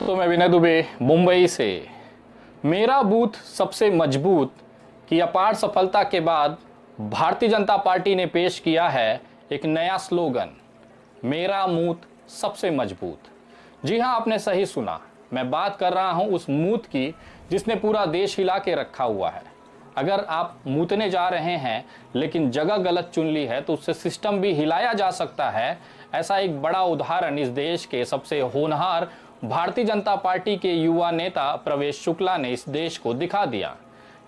तो मैं विनय दुबे मुंबई से। मेरा बूथ सबसे मजबूत की अपार सफलता के बाद भारतीय जनता पार्टी ने पेश किया है एक नया स्लोगन, मेरा बूथ सबसे मजबूत। जी हां, आपने सही सुना। मैं बात कर रहा हूं उस बूथ की जिसने पूरा देश हिला के रखा हुआ है। अगर आप मूतने जा रहे हैं लेकिन जगह गलत चुन ली है तो उससे सिस्टम भी हिलाया जा सकता है। ऐसा एक बड़ा उदाहरण इस देश के सबसे होनहार भारतीय जनता पार्टी के युवा नेता प्रवेश शुक्ला ने इस देश को दिखा दिया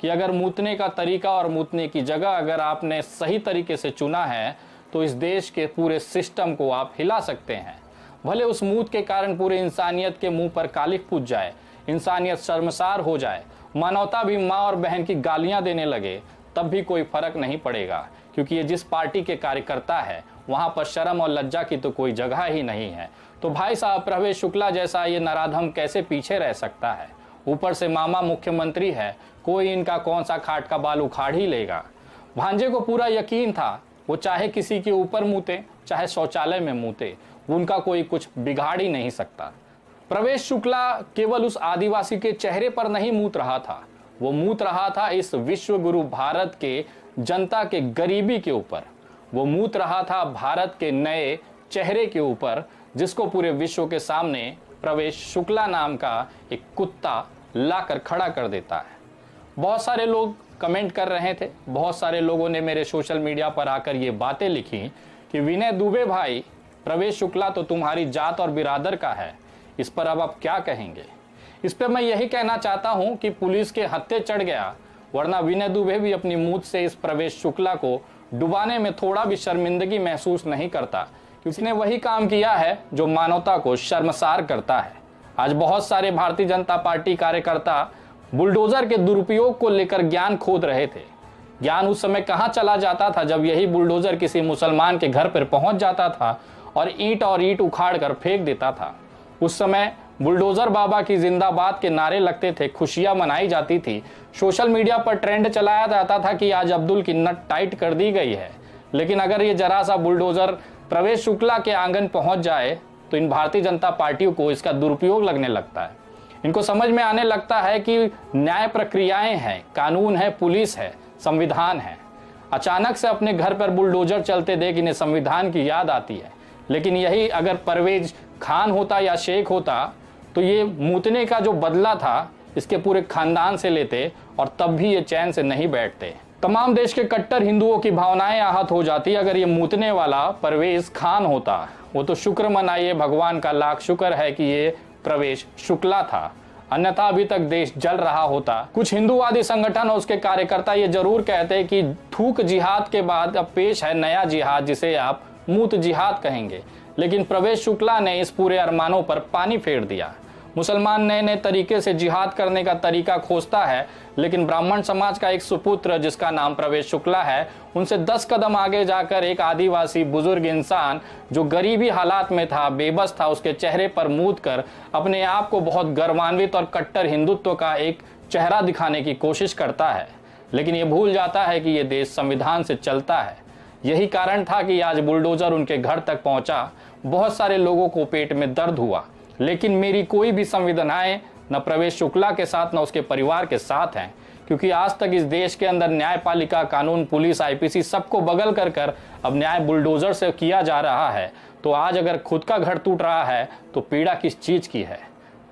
कि अगर मूतने का तरीका और मूतने की जगह अगर आपने सही तरीके से चुना है तो इस देश के पूरे सिस्टम को आप हिला सकते हैं। भले उस मूत के कारण पूरे इंसानियत के मुंह पर कालिख पूज जाए, इंसानियत शर्मसार हो जाए, मानवता भी माँ और बहन की गालियां देने लगे, तब भी कोई फर्क नहीं पड़ेगा, क्योंकि ये जिस पार्टी के कार्यकर्ता है वहां पर शर्म और लज्जा की तो कोई जगह ही नहीं है। तो भाई साहब, प्रवेश शुक्ला जैसा ये नराधम कैसे पीछे रह सकता है? ऊपर से मामा मुख्यमंत्री है, कोई इनका कौन सा खाट का बाल उखाड़ ही लेगा। भांजे को पूरा यकीन था, वो चाहे किसी के ऊपर मूते चाहे शौचालय में मूते, उनका कोई कुछ बिगाड़ ही नहीं सकता। प्रवेश शुक्ला केवल उस आदिवासी के चेहरे पर नहीं मूत रहा था, वो मूत रहा था इस विश्व गुरु भारत के जनता के गरीबी के ऊपर। वो मूत रहा था भारत के नए चेहरे के ऊपर, जिसको पूरे विश्व के सामने प्रवेश शुक्ला नाम का एक कुत्ता लाकर खड़ा कर देता है। बहुत सारे लोग कमेंट कर रहे थे, बहुत सारे लोगों ने मेरे सोशल मीडिया पर आकर ये बातें लिखी कि विनय दुबे भाई, प्रवेश शुक्ला तो तुम्हारी जात और बिरादर का है, इस पर अब आप क्या कहेंगे? इस पर मैं यही कहना चाहता हूं कि पुलिस के हत्थे चढ़ गया, वरना विनय दुबे भी अपनी मूंछ से इस प्रवेश शुक्ला को डुबाने में थोड़ा भी शर्मिंदगी महसूस नहीं करता, क्योंकि उसने वही काम किया है जो मानवता को शर्मसार करता है। आज बहुत सारे भारतीय जनता पार्टी कार्यकर्ता बुलडोजर के दुरुपयोग को लेकर ज्ञान खोद रहे थे। ज्ञान उस समय कहां चला जाता था जब यही बुलडोजर किसी मुसलमान के घर पर पहुंच जाता था और ईंट उखाड़ कर फेंक देता था। उस समय बुलडोजर बाबा की जिंदाबाद के नारे लगते थे, खुशियां मनाई जाती थी, सोशल मीडिया पर ट्रेंड चलाया जाता था कि आज अब्दुल की नट टाइट कर दी गई है। लेकिन अगर ये जरा सा बुलडोजर प्रवेश शुक्ला के आंगन पहुंच जाए तो इन भारतीय जनता पार्टियों को इसका दुरुपयोग लगने लगता है। इनको समझ में आने लगता है कि न्याय प्रक्रियाएं हैं, कानून है, पुलिस है, संविधान है। अचानक से अपने घर पर बुलडोजर चलते देख इन्हें संविधान की याद आती है। लेकिन यही अगर परवेज खान होता या शेख होता तो ये मूतने का जो बदला था इसके पूरे खानदान से लेते और तब भी ये चैन से नहीं बैठते। तमाम देश के कट्टर हिंदुओं की भावनाएं आहत हो जाती अगर ये मूतने वाला परवेज खान होता। वो तो शुक्र मनाइए, भगवान का लाख शुक्र है कि ये प्रवेश शुक्ला था, अन्यथा अभी तक देश जल रहा होता। कुछ हिंदूवादी संगठन और उसके कार्यकर्ता ये जरूर कहते कि थूक जिहाद के बाद अब पेश है नया जिहाद, जिसे आप मूत जिहाद कहेंगे। लेकिन प्रवेश शुक्ला ने इस पूरे अरमानों पर पानी फेर दिया। मुसलमान नए नए तरीके से जिहाद करने का तरीका खोजता है, लेकिन ब्राह्मण समाज का एक सुपुत्र जिसका नाम प्रवेश शुक्ला है, उनसे 10 कदम आगे जाकर एक आदिवासी बुजुर्ग इंसान जो गरीबी हालात में था, बेबस था, उसके चेहरे पर मूत कर अपने आप को बहुत गर्वान्वित और कट्टर हिंदुत्व का एक चेहरा दिखाने की कोशिश करता है। लेकिन ये भूल जाता है कि ये देश संविधान से चलता है। यही कारण था कि आज बुलडोजर उनके घर तक पहुंचा। बहुत सारे लोगों को पेट में दर्द हुआ, लेकिन मेरी कोई भी संवेदनाएं न प्रवेश शुक्ला के साथ न उसके परिवार के साथ हैं, क्योंकि आज तक इस देश के अंदर न्यायपालिका, कानून, पुलिस, आईपीसी सबको बगल कर अब न्याय बुलडोजर से किया जा रहा है। तो आज अगर खुद का घर टूट रहा है तो पीड़ा किस चीज की है?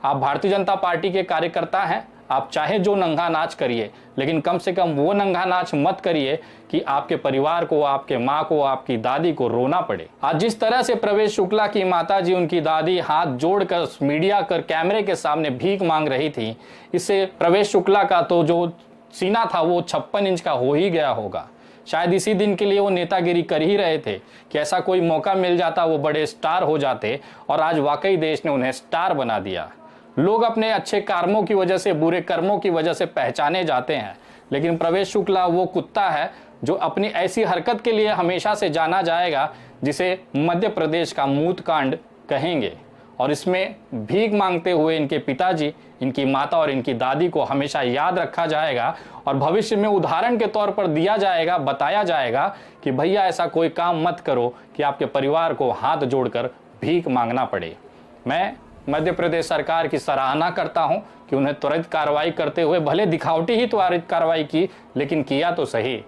आप भारतीय जनता पार्टी के कार्यकर्ता हैं, आप चाहे जो नंगा नाच करिए, लेकिन कम से कम वो नंगा नाच मत करिए कि आपके परिवार को, आपके माँ को, आपकी दादी को रोना पड़े। आज जिस तरह से प्रवेश शुक्ला की माताजी, उनकी दादी हाथ जोड़कर मीडिया कर कैमरे के सामने भीख मांग रही थी, इससे प्रवेश शुक्ला का तो जो सीना था वो 56 इंच का हो ही गया होगा। शायद इसी दिन के लिए वो नेतागिरी कर ही रहे थे कि ऐसा कोई मौका मिल जाता, वो बड़े स्टार हो जाते, और आज वाकई देश ने उन्हें स्टार बना दिया। लोग अपने अच्छे कर्मों की वजह से, बुरे कर्मों की वजह से पहचाने जाते हैं, लेकिन प्रवेश शुक्ला वो कुत्ता है जो अपनी ऐसी हरकत के लिए हमेशा से जाना जाएगा जिसे मध्य प्रदेश का मूत कांड कहेंगे। और इसमें भीख मांगते हुए इनके पिताजी, इनकी माता और इनकी दादी को हमेशा याद रखा जाएगा और भविष्य में उदाहरण के तौर पर दिया जाएगा, बताया जाएगा कि भैया ऐसा कोई काम मत करो कि आपके परिवार को हाथ जोड़कर भीख मांगना पड़े। मैं मध्य प्रदेश सरकार की सराहना करता हूं कि उन्हें त्वरित कार्रवाई करते हुए, भले दिखावटी ही त्वरित कार्रवाई की, लेकिन किया तो सही।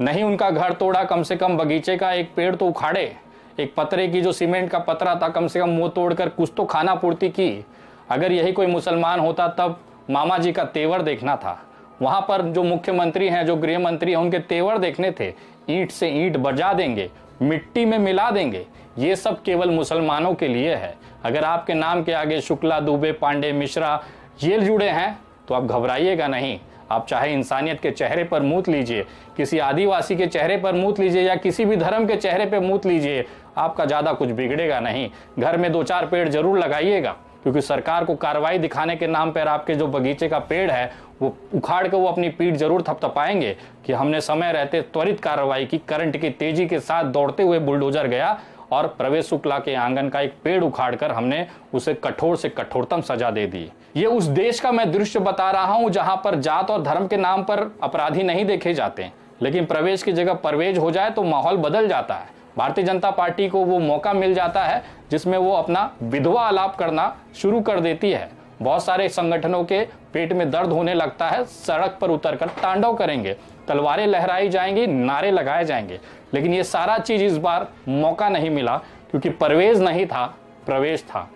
नहीं उनका घर तोड़ा, कम से कम बगीचे का एक पेड़ तो उखाड़े, एक पतरे की जो सीमेंट का पतरा था कम से कम वो तोड़कर कुछ तो खाना पूर्ति की। अगर यही कोई मुसलमान होता तब मामा जी का तेवर देखना था। वहां पर जो मुख्यमंत्री हैं, जो गृह मंत्री हैं, उनके तेवर देखने थे। ईंट से ईंट बजा देंगे, मिट्टी में मिला देंगे, ये सब केवल मुसलमानों के लिए है। अगर आपके नाम के आगे शुक्ला, दुबे, पांडे, मिश्रा ये जुड़े हैं तो आप घबराइएगा नहीं। आप चाहे इंसानियत के चेहरे पर मूत लीजिए, किसी आदिवासी के चेहरे पर मूत लीजिए या किसी भी धर्म के चेहरे पर मूत लीजिए, आपका ज़्यादा कुछ बिगड़ेगा नहीं। घर में 2-4 पेड़ जरूर लगाइएगा, क्योंकि सरकार को कार्रवाई दिखाने के नाम पर आपके जो बगीचे का पेड़ है वो उखाड़ के वो अपनी पीठ जरूर थपथपाएंगे कि हमने समय रहते त्वरित कार्रवाई की। करंट की तेजी के साथ दौड़ते हुए बुलडोजर गया और प्रवेश शुक्ला के आंगन का एक पेड़ उखाड़कर हमने उसे कठोर से कठोरतम सजा दे दी। ये उस देश का मैं दृश्य बता रहा हूं जहां पर जात और धर्म के नाम पर अपराधी नहीं देखे जाते, लेकिन प्रवेश की जगह परवेज हो जाए तो माहौल बदल जाता है। भारतीय जनता पार्टी को वो मौका मिल जाता है जिसमें वो अपना विधवा आलाप करना शुरू कर देती है। बहुत सारे संगठनों के पेट में दर्द होने लगता है, सड़क पर उतरकर तांडव करेंगे, तलवारें लहराई जाएंगी, नारे लगाए जाएंगे, लेकिन ये सारा चीज इस बार मौका नहीं मिला क्योंकि परवेज नहीं था, प्रवेश था।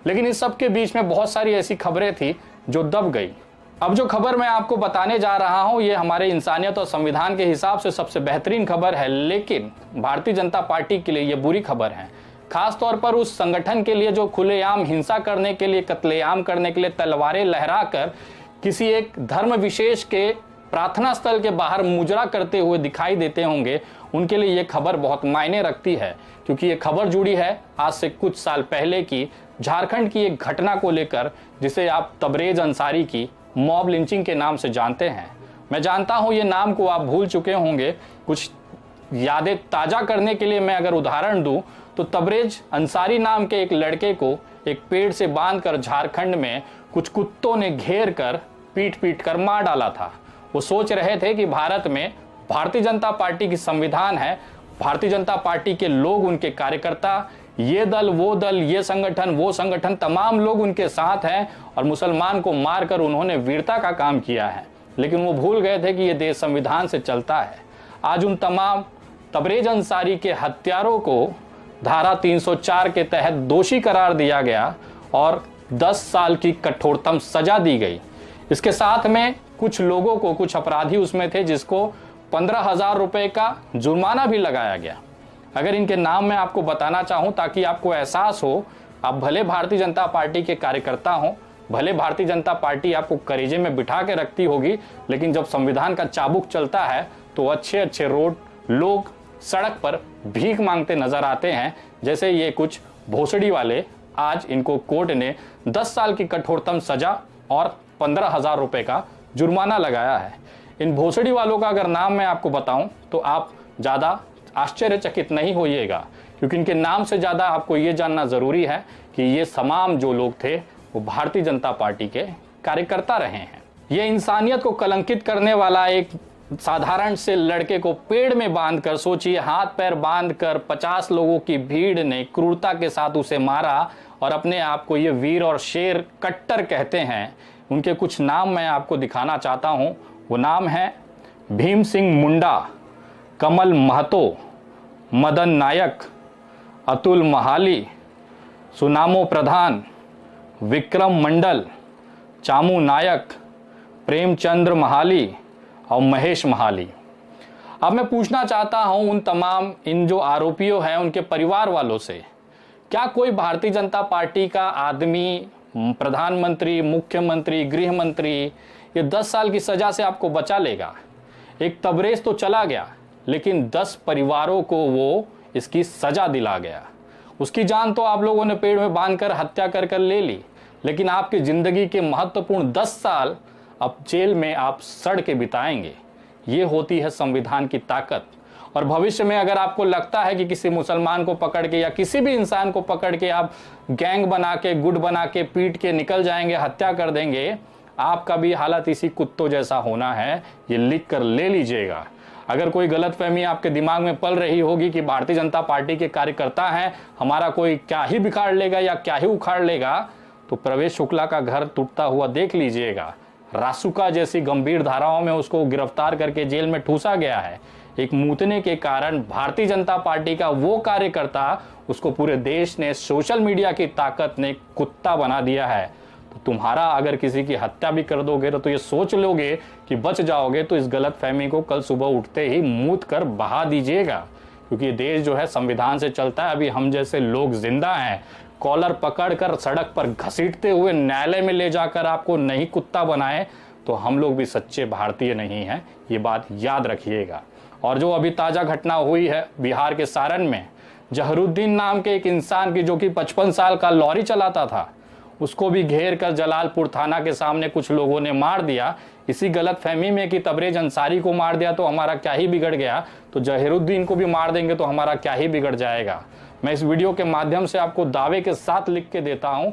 लेकिन इस सब के बीच में बहुत सारी ऐसी खबरें थी जो दब गई। अब जो खबर मैं आपको बताने जा रहा हूं ये हमारे इंसानियत और संविधान के हिसाब से सबसे बेहतरीन खबर है, लेकिन भारतीय जनता पार्टी के लिए ये बुरी खबर है। खास तौर पर उस संगठन के लिए जो खुलेआम हिंसा करने के लिए, कत्लेआम करने के लिए तलवारें लहराकर किसी एक धर्म विशेष के प्रार्थना स्थल के बाहर मुजरा करते हुए दिखाई देते होंगे, उनके लिए ये खबर बहुत मायने रखती है। क्योंकि ये खबर जुड़ी है आज से कुछ साल पहले की झारखंड की एक घटना को लेकर, जिसे आप तबरेज अंसारी की मॉब लिंचिंग के नाम से जानते हैं। मैं जानता हूं ये नाम को आप भूल चुके होंगे। कुछ यादें ताजा करने के लिए मैं अगर उदाहरण दूं तो तबरेज अंसारी नाम के एक लड़के को एक पेड़ से बांधकर झारखंड में कुछ कुत्तों ने घेर कर पीट पीट कर मार डाला था। वो सोच रहे थे कि भारत में भारतीय जनता पार्टी की संविधान है, भारतीय जनता पार्टी के लोग, उनके कार्यकर्ता, ये दल वो दल, ये संगठन वो संगठन, तमाम लोग उनके साथ हैं और मुसलमान को मारकर उन्होंने वीरता का काम किया है। लेकिन वो भूल गए थे कि ये देश संविधान से चलता है। आज उन तमाम तबरेज अंसारी के हत्यारों को धारा 304 के तहत दोषी करार दिया गया और 10 साल की कठोरतम सजा दी गई। इसके साथ में कुछ लोगों को, कुछ अपराधी उसमें थे जिसको 15,000 रुपए का जुर्माना भी लगाया गया। अगर इनके नाम मैं आपको बताना चाहूं ताकि आपको एहसास हो, आप भले भारतीय जनता पार्टी के कार्यकर्ता हो, भले भारतीय जनता पार्टी आपको करेजे में बिठा के रखती होगी, लेकिन जब संविधान का चाबुक चलता है तो अच्छे अच्छे रोड लोग सड़क पर भीख मांगते नजर आते हैं। जैसे ये कुछ भोसड़ी वाले, आज इनको कोर्ट ने 10 साल की कठोरतम सजा और 15,000 रुपए का जुर्माना लगाया है। इन भोसड़ी वालों का अगर नाम मैं आपको बताऊं तो आप ज़्यादा आश्चर्यचकित नहीं होइएगा, क्योंकि इनके नाम से ज़्यादा आपको ये जानना ज़रूरी है कि ये तमाम जो लोग थे वो भारतीय जनता पार्टी के कार्यकर्ता रहे हैं। ये इंसानियत को कलंकित करने वाला एक साधारण से लड़के को पेड़ में बांधकर, सोचिए हाथ पैर बांधकर 50 लोगों की भीड़ ने क्रूरता के साथ उसे मारा और अपने आप को ये वीर और शेर कट्टर कहते हैं। उनके कुछ नाम मैं आपको दिखाना चाहता हूं। वो नाम है भीम सिंह मुंडा, कमल महतो, मदन नायक, अतुल महाली, सुनामो प्रधान, विक्रम मंडल, चामू नायक, प्रेमचंद्र महाली और महेश महाली। अब मैं पूछना चाहता हूं उन तमाम इन जो आरोपियों हैं उनके परिवार वालों से, क्या कोई भारतीय जनता पार्टी का आदमी, प्रधानमंत्री, मुख्यमंत्री, गृह मंत्री ये 10 साल की सजा से आपको बचा लेगा? एक तबरेज तो चला गया, लेकिन 10 परिवारों को वो इसकी सजा दिला गया। उसकी जान तो आप लोगों ने पेड़ में बांधकर हत्या कर ले ली, लेकिन आपकी जिंदगी के महत्वपूर्ण 10 साल अब जेल में आप सड़ के बिताएंगे। ये होती है संविधान की ताकत। और भविष्य में अगर आपको लगता है कि किसी मुसलमान को पकड़ के या किसी भी इंसान को पकड़ के आप गैंग बना के, गुट बना के, पीट के निकल जाएंगे, हत्या कर देंगे, आपका भी हालत इसी कुत्तों जैसा होना है, ये लिख कर ले लीजिएगा। अगर कोई गलतफहमी आपके दिमाग में पल रही होगी कि भारतीय जनता पार्टी के कार्यकर्ता हैं, हमारा कोई क्या ही बिगाड़ लेगा या क्या ही उखाड़ लेगा, तो प्रवेश शुक्ला का घर टूटता हुआ देख लीजिएगा। रासुका जैसी गंभीर धाराओं में उसको गिरफ्तार करके जेल में ठूसा गया है। एक मूतने के कारण भारतीय जनता पार्टी का वो कार्यकर्ता, उसको पूरे देश ने, सोशल मीडिया की ताकत ने कुत्ता बना दिया है। तो तुम्हारा अगर किसी की हत्या भी कर दोगे तो ये सोच लोगे कि बच जाओगे, तो इस गलत फहमी को कल सुबह उठते ही मूत कर बहा दीजिएगा, क्योंकि ये देश जो है संविधान से चलता है। अभी हम जैसे लोग जिंदा हैं, कॉलर पकड़कर सड़क पर घसीटते हुए न्यायालय में ले जाकर आपको नहीं कुत्ता बनाए तो हम लोग भी सच्चे भारतीय नहीं हैं, ये बात याद रखिएगा। और जो अभी ताज़ा घटना हुई है बिहार के सारण में, जहरुद्दीन नाम के एक इंसान की, जो कि 55 साल का लॉरी चलाता था, उसको भी घेर कर जलालपुर थाना के सामने कुछ लोगों ने मार दिया, इसी गलत फहमी में कि तबरेज अंसारी को मार दिया तो हमारा क्या ही बिगड़ गया, तो जहरुद्दीन को भी मार देंगे तो हमारा क्या ही बिगड़ जाएगा। मैं इस वीडियो के माध्यम से आपको दावे के साथ लिख के देता हूं,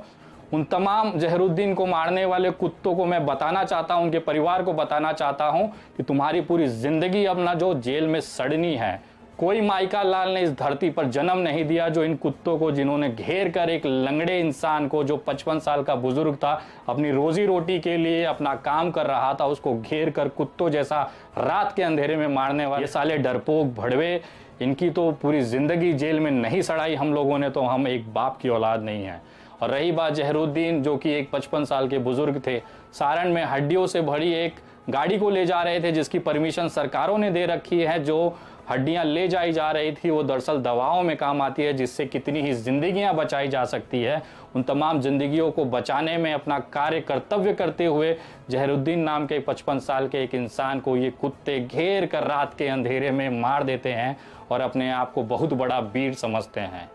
उन तमाम जहरुद्दीन को मारने वाले कुत्तों को मैं बताना चाहता हूं, उनके परिवार को बताना चाहता हूं कि तुम्हारी पूरी जिंदगी अब ना जो जेल में सड़नी है। कोई माइका लाल ने इस धरती पर जन्म नहीं दिया जो इन कुत्तों को, जिन्होंने घेर कर एक लंगड़े इंसान को, जो 55 साल का बुजुर्ग था, अपनी रोजी रोटी के लिए अपना काम कर रहा था, उसको घेर कर कुत्तों जैसा रात के अंधेरे में मारने वाले ये साले डरपोक भड़वे, इनकी तो पूरी जिंदगी जेल में नहीं सड़ाई हम लोगों ने, तो हम एक बाप की औलाद नहीं है। और रही बात जहरुद्दीन, जो कि एक 55 साल के बुजुर्ग थे, सारण में हड्डियों से भरी एक गाड़ी को ले जा रहे थे, जिसकी परमिशन सरकारों ने दे रखी है। जो हड्डियां ले जाई जा रही थी वो दरअसल दवाओं में काम आती है, जिससे कितनी ही जिंदगियां बचाई जा सकती है। उन तमाम जिंदगियों को बचाने में अपना कार्य कर्तव्य करते हुए जहरुद्दीन नाम के 55 साल के एक इंसान को ये कुत्ते घेर कर रात के अंधेरे में मार देते हैं और अपने आप को बहुत बड़ा वीर समझते हैं।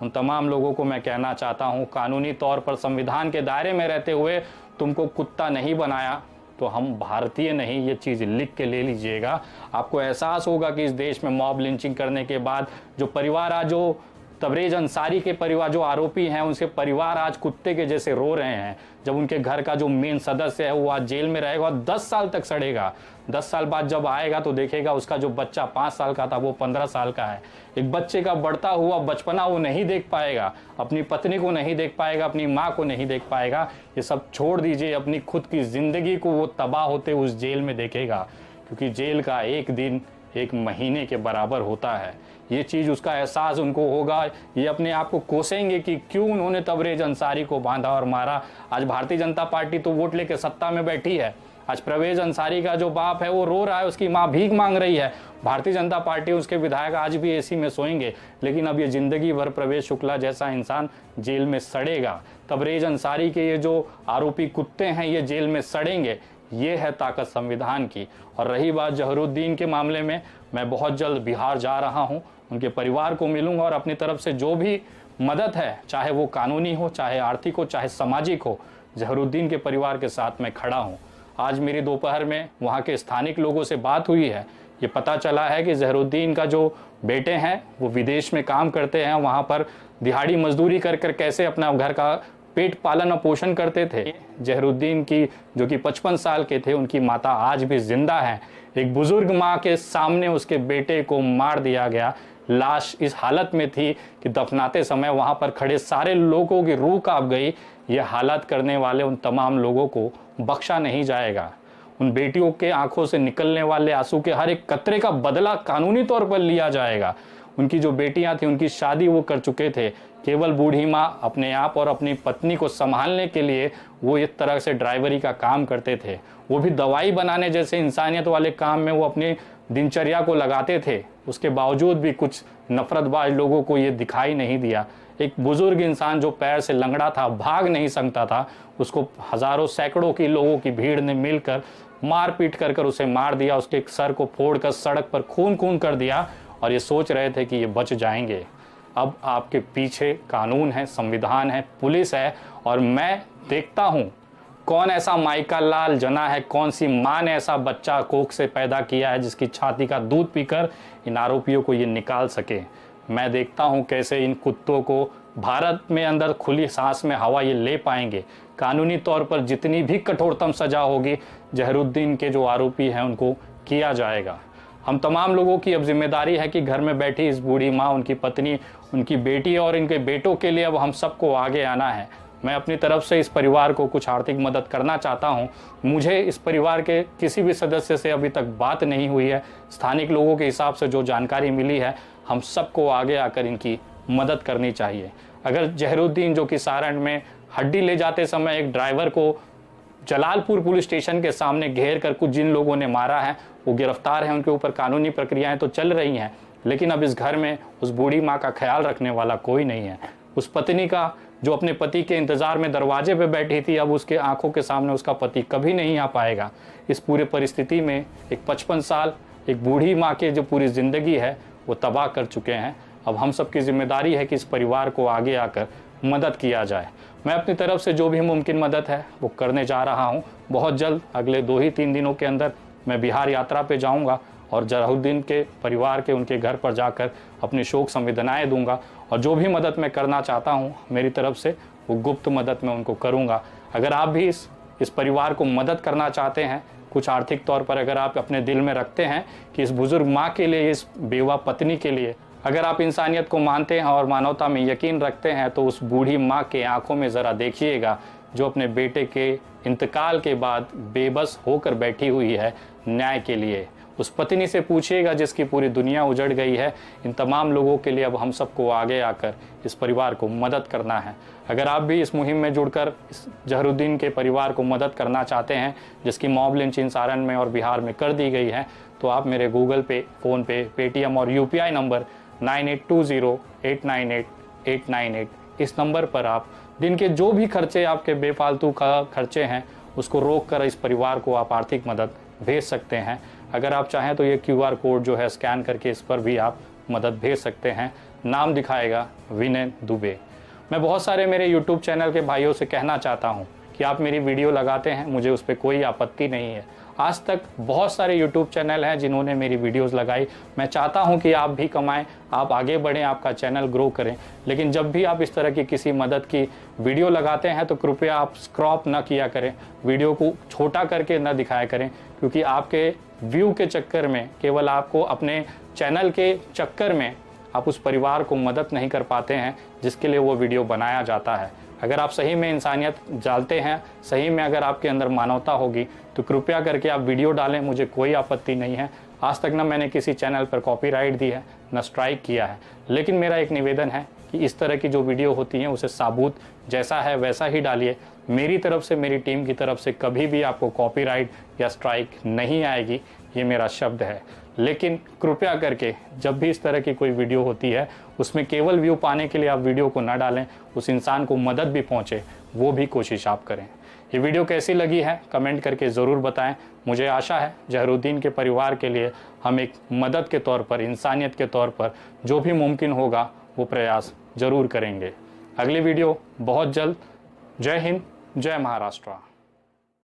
उन तमाम लोगों को मैं कहना चाहता हूँ, कानूनी तौर पर संविधान के दायरे में रहते हुए तुमको कुत्ता नहीं बनाया तो हम भारतीय नहीं, ये चीज़ लिख के ले लीजिएगा। आपको एहसास होगा कि इस देश में मॉब लिंचिंग करने के बाद जो परिवार आज, जो तबरेज अंसारी के परिवार जो आरोपी हैं, उनके परिवार आज कुत्ते के जैसे रो रहे हैं। जब उनके घर का जो मेन सदस्य है वो आज जेल में रहेगा और 10 साल तक सड़ेगा। 10 साल बाद जब आएगा तो देखेगा उसका जो बच्चा 5 साल का था वो 15 साल का है। एक बच्चे का बढ़ता हुआ बचपना वो नहीं देख पाएगा, अपनी पत्नी को नहीं देख पाएगा, अपनी माँ को नहीं देख पाएगा। ये सब छोड़ दीजिए, अपनी खुद की जिंदगी को वो तबाह होते उस जेल में देखेगा, क्योंकि जेल का एक दिन एक महीने के बराबर होता है। ये चीज़ उसका एहसास उनको होगा। ये अपने आप को कोसेंगे कि क्यों उन्होंने तबरेज अंसारी को बांधा और मारा। आज भारतीय जनता पार्टी तो वोट लेके सत्ता में बैठी है। आज प्रवेश अंसारी का जो बाप है वो रो रहा है, उसकी माँ भीख मांग रही है। भारतीय जनता पार्टी, उसके विधायक आज भी एसी में सोएंगे, लेकिन अब ये जिंदगी भर प्रवेश शुक्ला जैसा इंसान जेल में सड़ेगा। तबरेज अंसारी के ये जो आरोपी कुत्ते हैं ये जेल में सड़ेंगे। ये है ताकत संविधान की। और रही बात जहरुद्दीन के मामले में, मैं बहुत जल्द बिहार जा रहा हूँ, उनके परिवार को मिलूंगा और अपनी तरफ से जो भी मदद है, चाहे वो कानूनी हो, चाहे आर्थिक हो, चाहे सामाजिक हो, जहरुद्दीन के परिवार के साथ मैं खड़ा हूँ। आज मेरी दोपहर में वहाँ के स्थानिक लोगों से बात हुई है। ये पता चला है कि जहरुद्दीन का जो बेटे हैं वो विदेश में काम करते हैं, वहाँ पर दिहाड़ी मजदूरी कर कर कैसे अपना घर का पेट पालन और पोषण करते थे। जहरुद्दीन की, जो कि 55 साल के थे, उनकी माता आज भी जिंदा है। एक बुजुर्ग माँ के सामने उसके बेटे को मार दिया गया। लाश इस हालत में थी कि दफनाते समय वहाँ पर खड़े सारे लोगों की रूह कांप गई। ये हालत करने वाले उन तमाम लोगों को बख्शा नहीं जाएगा। उन बेटियों के आंखों से निकलने वाले आंसू के हर एक कतरे का बदला कानूनी तौर पर लिया जाएगा। उनकी जो बेटियां थी, उनकी शादी वो कर चुके थे। केवल बूढ़ी माँ अपने आप और अपनी पत्नी को संभालने के लिए वो इस तरह से ड्राइवरी का काम करते थे। वो भी दवाई बनाने जैसे इंसानियत वाले काम में वो अपनी दिनचर्या को लगाते थे। उसके बावजूद भी कुछ नफरतबाज लोगों को ये दिखाई नहीं दिया। एक बुजुर्ग इंसान जो पैर से लंगड़ा था, भाग नहीं सकता था, उसको हजारों सैकड़ों की लोगों की भीड़ ने मिलकर मार पीट कर उसे मार दिया। उसके सर को फोड़कर सड़क पर खून खून कर दिया और ये सोच रहे थे कि ये बच जाएंगे। अब आपके पीछे कानून है, संविधान है, पुलिस है, और मैं देखता हूँ कौन ऐसा माइका लाल जना है, कौन सी माँ ने ऐसा बच्चा कोख से पैदा किया है जिसकी छाती का दूध पीकर इन आरोपियों को ये निकाल सके। मैं देखता हूँ कैसे इन कुत्तों को भारत में अंदर खुली सांस में हवा ये ले पाएंगे। कानूनी तौर पर जितनी भी कठोरतम सजा होगी, जहरुद्दीन के जो आरोपी हैं उनको किया जाएगा। हम तमाम लोगों की अब जिम्मेदारी है कि घर में बैठी इस बूढ़ी माँ, उनकी पत्नी, उनकी बेटी और इनके बेटों के लिए अब हम सबको आगे आना है। मैं अपनी तरफ से इस परिवार को कुछ आर्थिक मदद करना चाहता हूं। मुझे इस परिवार के किसी भी सदस्य से अभी तक बात नहीं हुई है। स्थानिक लोगों के हिसाब से जो जानकारी मिली है, हम सबको आगे आकर इनकी मदद करनी चाहिए। अगर जहरुद्दीन, जो कि सारण में हड्डी ले जाते समय एक ड्राइवर को जलालपुर पुलिस स्टेशन के सामने घेर कर कुछ जिन लोगों ने मारा है, वो गिरफ्तार हैं, उनके ऊपर कानूनी प्रक्रियाएं तो चल रही हैं, लेकिन अब इस घर में उस बूढ़ी माँ का ख्याल रखने वाला कोई नहीं है। उस पत्नी का, जो अपने पति के इंतजार में दरवाजे पे बैठी थी, अब उसके आंखों के सामने उसका पति कभी नहीं आ पाएगा। इस पूरे परिस्थिति में एक 55 साल एक बूढ़ी माँ की जो पूरी ज़िंदगी है वो तबाह कर चुके हैं। अब हम सबकी जिम्मेदारी है कि इस परिवार को आगे आकर मदद किया जाए। मैं अपनी तरफ से जो भी मुमकिन मदद है वो करने जा रहा हूँ। बहुत जल्द, अगले 2 ही 3 दिनों के अंदर मैं बिहार यात्रा पे जाऊँगा और जलालुद्दीन के परिवार के उनके घर पर जाकर अपनी शोक संवेदनाएं दूंगा। और जो भी मदद मैं करना चाहता हूं मेरी तरफ से, वो गुप्त मदद मैं उनको करूंगा। अगर आप भी इस परिवार को मदद करना चाहते हैं, कुछ आर्थिक तौर पर अगर आप अपने दिल में रखते हैं कि इस बुजुर्ग माँ के लिए, इस बेवा पत्नी के लिए, अगर आप इंसानियत को मानते हैं और मानवता में यकीन रखते हैं, तो उस बूढ़ी माँ के आंखों में ज़रा देखिएगा, जो अपने बेटे के इंतकाल के बाद बेबस होकर बैठी हुई है न्याय के लिए। उस पत्नी से पूछिएगा जिसकी पूरी दुनिया उजड़ गई है। इन तमाम लोगों के लिए अब हम सबको आगे आकर इस परिवार को मदद करना है। अगर आप भी इस मुहिम में जुड़कर इस जहरुद्दीन के परिवार को मदद करना चाहते हैं, जिसकी मॉब लिंचिंग सारण में और बिहार में कर दी गई है, तो आप मेरे गूगल पे, फ़ोनपे, पेटीएम और UPI नंबर 9820898898 इस नंबर पर आप दिन के जो भी खर्चे, आपके बेफालतू का खर्चे हैं, उसको रोक कर इस परिवार को आप आर्थिक मदद भेज सकते हैं। अगर आप चाहें तो ये QR कोड जो है स्कैन करके इस पर भी आप मदद भेज सकते हैं। नाम दिखाएगा विनय दुबे। मैं बहुत सारे मेरे YouTube चैनल के भाइयों से कहना चाहता हूं कि आप मेरी वीडियो लगाते हैं, मुझे उस पर कोई आपत्ति नहीं है। आज तक बहुत सारे YouTube चैनल हैं जिन्होंने मेरी वीडियोस लगाई। मैं चाहता हूं कि आप भी कमाएं, आप आगे बढ़ें, आपका चैनल ग्रो करें। लेकिन जब भी आप इस तरह की किसी मदद की वीडियो लगाते हैं तो कृपया आप क्रॉप ना किया करें, वीडियो को छोटा करके ना दिखाया करें, क्योंकि आपके व्यू के चक्कर में, केवल आपको अपने चैनल के चक्कर में आप उस परिवार को मदद नहीं कर पाते हैं जिसके लिए वो वीडियो बनाया जाता है। अगर आप सही में इंसानियत डालते हैं, सही में अगर आपके अंदर मानवता होगी, तो कृपया करके आप वीडियो डालें, मुझे कोई आपत्ति नहीं है। आज तक ना मैंने किसी चैनल पर कॉपीराइट दी है, ना स्ट्राइक किया है। लेकिन मेरा एक निवेदन है कि इस तरह की जो वीडियो होती हैं उसे साबुत जैसा है वैसा ही डालिए। मेरी तरफ से, मेरी टीम की तरफ से कभी भी आपको कॉपीराइट या स्ट्राइक नहीं आएगी, ये मेरा शब्द है। लेकिन कृपया करके जब भी इस तरह की कोई वीडियो होती है, उसमें केवल व्यू पाने के लिए आप वीडियो को ना डालें, उस इंसान को मदद भी पहुंचे, वो भी कोशिश आप करें। ये वीडियो कैसी लगी है कमेंट करके ज़रूर बताएं। मुझे आशा है जहरुद्दीन के परिवार के लिए हम एक मदद के तौर पर, इंसानियत के तौर पर जो भी मुमकिन होगा वो प्रयास ज़रूर करेंगे। अगली वीडियो बहुत जल्द। जय हिंद, जय महाराष्ट्र।